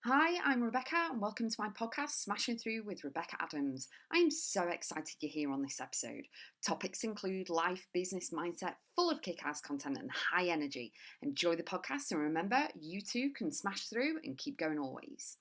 Hi, I'm Rebecca, and welcome to my podcast, Smashing Through with Rebecca.x. I am so excited you're here on this episode. Topics include life, business, mindset, full of kick-ass content and high energy. Enjoy the podcast, and remember, you too can smash through and keep going always.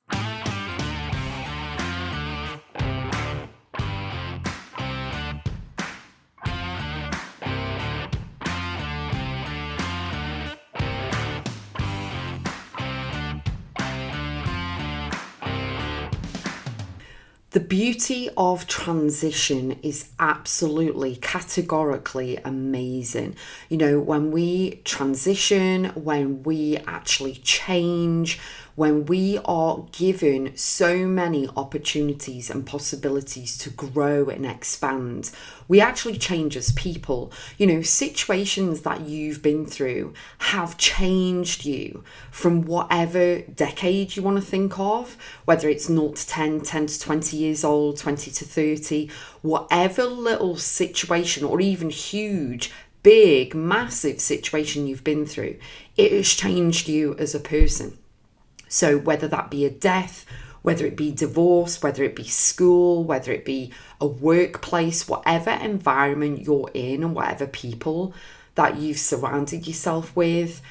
The beauty of transition is absolutely categorically amazing. You know, when we transition, when we actually change, when we are given so many opportunities and possibilities to grow and expand, we actually change as people. You know, situations that you've been through have changed you from whatever decade you want to think of, whether it's 0 to 10, 10 to 20 years old, 20 to 30, whatever little situation or even huge, big, massive situation you've been through, it has changed you as a person. So whether that be a death, whether it be divorce, whether it be school, whether it be a workplace, whatever environment you're in and whatever people that you've surrounded yourself with,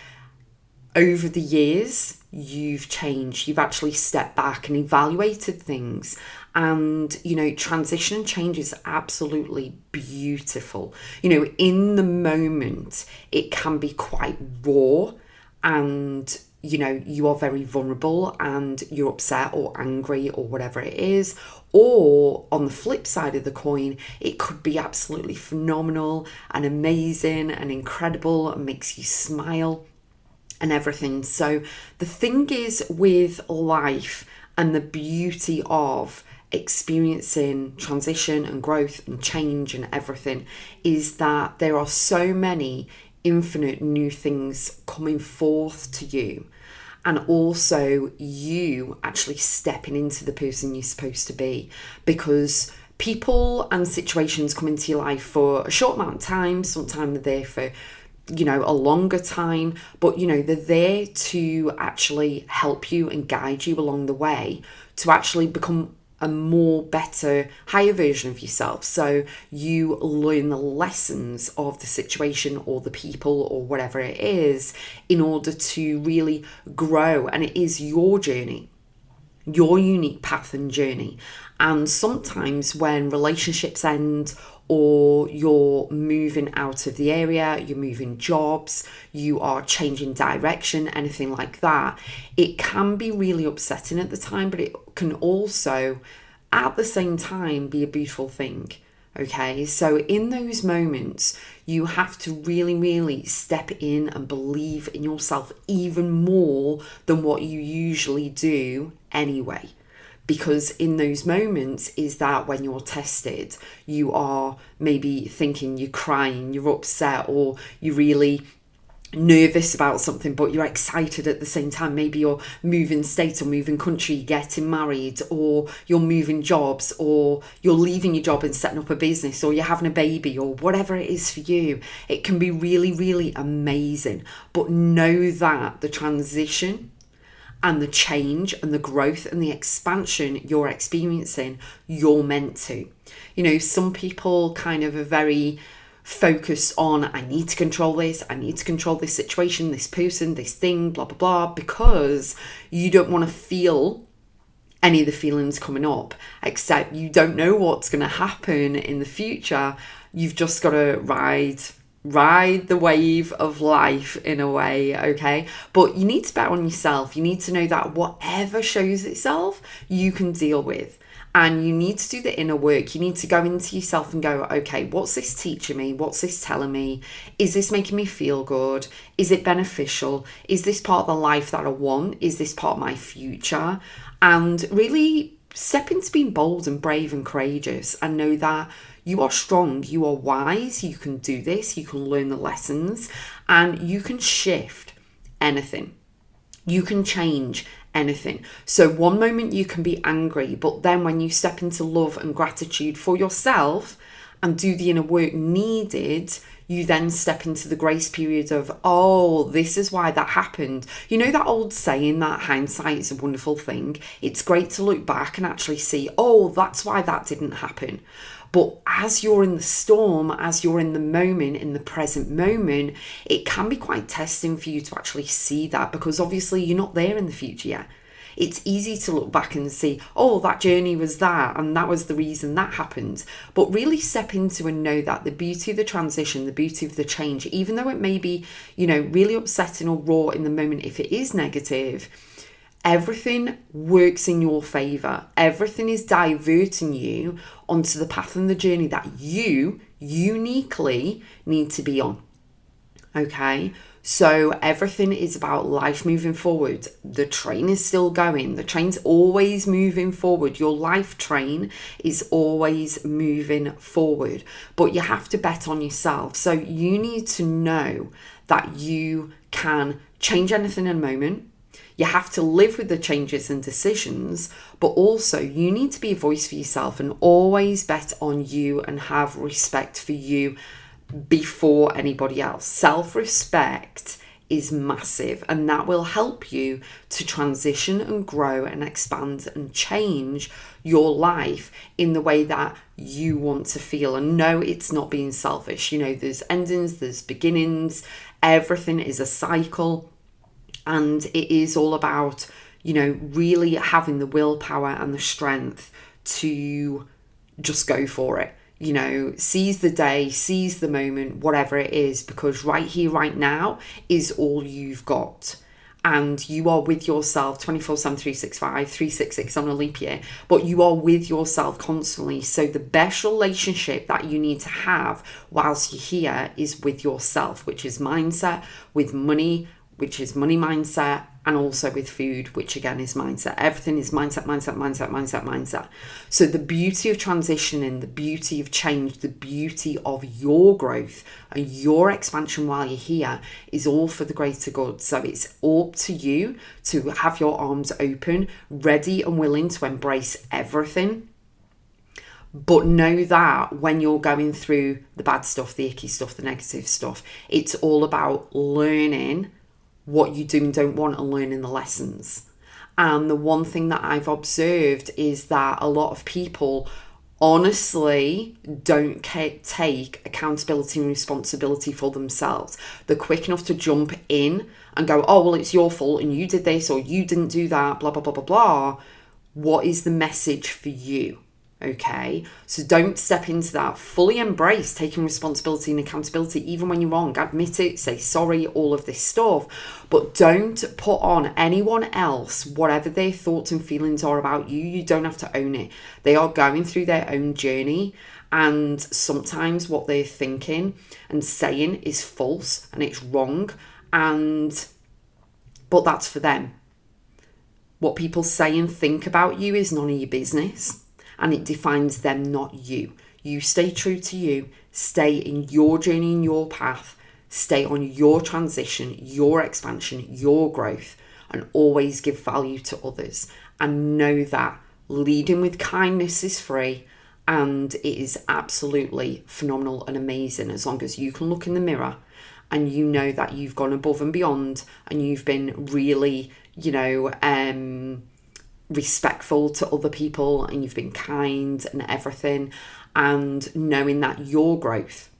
over the years, you've changed. You've actually stepped back and evaluated things. And, you know, transition and change is absolutely beautiful. You know, in the moment, it can be quite raw and, you know, you are very vulnerable and you're upset or angry or whatever it is. Or on the flip side of the coin, it could be absolutely phenomenal and amazing and incredible and makes you smile and everything. So the thing is with life and the beauty of experiencing transition and growth and change and everything is that there are so many infinite new things coming forth to you, and also you actually stepping into the person you're supposed to be, because people and situations come into your life for a short amount of time. Sometimes they're there for, you know, a longer time, but, you know, they're there to actually help you and guide you along the way to actually become a more better, higher version of yourself. So you learn the lessons of the situation or the people or whatever it is in order to really grow. And it is your journey, your unique path and journey. And sometimes when relationships end, or you're moving out of the area, you're moving jobs, you are changing direction, anything like that, it can be really upsetting at the time, but it can also, at the same time, be a beautiful thing. Okay, so in those moments, you have to really, really step in and believe in yourself even more than what you usually do anyway. Because in those moments is that when you're tested, you are maybe thinking, you're crying, you're upset, or you're really nervous about something, but you're excited at the same time. Maybe you're moving state or moving country, getting married, or you're moving jobs, or you're leaving your job and setting up a business, or you're having a baby, or whatever it is for you. It can be really, really amazing. But know that the transition and the change and the growth and the expansion you're experiencing, you're meant to. You know, some people kind of are very focused on, I need to control this, I need to control this situation, this person, this thing, blah, blah, blah, because you don't want to feel any of the feelings coming up, except you don't know what's going to happen in the future. You've just got to ride the wave of life in a way, okay? But you need to bet on yourself. You need to know that whatever shows itself, you can deal with. And you need to do the inner work. You need to go into yourself and go, okay, what's this teaching me? What's this telling me? Is this making me feel good? Is it beneficial? Is this part of the life that I want? Is this part of my future? And really step into being bold and brave and courageous, and know that you are strong, you are wise, you can do this, you can learn the lessons, and you can shift anything. You can change anything. So one moment you can be angry, but then when you step into love and gratitude for yourself and do the inner work needed, you then step into the grace period of, oh, this is why that happened. You know that old saying that hindsight is a wonderful thing? It's great to look back and actually see, oh, that's why that didn't happen. But as you're in the storm, as you're in the moment, in the present moment, it can be quite testing for you to actually see that, because obviously you're not there in the future yet. It's easy to look back and see, oh, that journey was that, and that was the reason that happened. But really step into and know that the beauty of the transition, the beauty of the change, even though it may be, really upsetting or raw in the moment if it is negative, everything works in your favor. Everything is diverting you onto the path and the journey that you uniquely need to be on. Okay? So everything is about life moving forward. The train is still going. The train's always moving forward. Your life train is always moving forward. But you have to bet on yourself. So you need to know that you can change anything in a moment. You have to live with the changes and decisions, but also you need to be a voice for yourself and always bet on you and have respect for you before anybody else. Self-respect is massive, and that will help you to transition and grow and expand and change your life in the way that you want to feel. And no, it's not being selfish. There's endings, there's beginnings, everything is a cycle. And it is all about, really having the willpower and the strength to just go for it. Seize the day, seize the moment, whatever it is, because right here, right now is all you've got. And you are with yourself 24/7, 365, 366 on a leap year, but you are with yourself constantly. So the best relationship that you need to have whilst you're here is with yourself, which is mindset, with money, which is money mindset, and also with food, which again is mindset. Everything is mindset, mindset, mindset, mindset, mindset. So the beauty of transitioning, the beauty of change, the beauty of your growth and your expansion while you're here is all for the greater good. So it's up to you to have your arms open, ready and willing to embrace everything. But know that when you're going through the bad stuff, the icky stuff, the negative stuff, it's all about learning what you do and don't want and learning the lessons. And the one thing that I've observed is that a lot of people honestly don't take accountability and responsibility for themselves. They're quick enough to jump in and go, oh, well, it's your fault and you did this or you didn't do that, blah, blah, blah, blah, blah. What is the message for you? Okay, so don't step into that. Fully embrace taking responsibility and accountability, even when you're wrong. Admit it, say sorry, all of this stuff. But don't put on anyone else whatever their thoughts and feelings are about you. You don't have to own it. They are going through their own journey, and sometimes what they're thinking and saying is false and it's wrong. But that's for them. What people say and think about you is none of your business. And it defines them, not you. You stay true to you, stay in your journey, in your path, stay on your transition, your expansion, your growth, and always give value to others. And know that leading with kindness is free, and it is absolutely phenomenal and amazing as long as you can look in the mirror and you know that you've gone above and beyond and you've been really, respectful to other people and you've been kind and everything, and knowing that your growth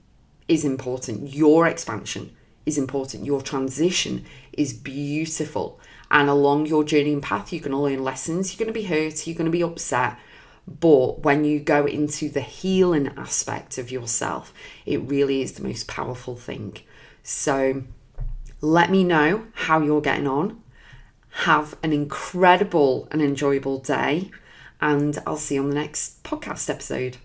is important, your expansion is important, your transition is beautiful, and along your journey and path you're going to learn lessons, you're going to be hurt, you're going to be upset, but when you go into the healing aspect of yourself, it really is the most powerful thing. So let me know how you're getting on. Have an incredible and enjoyable day, and I'll see you on the next podcast episode.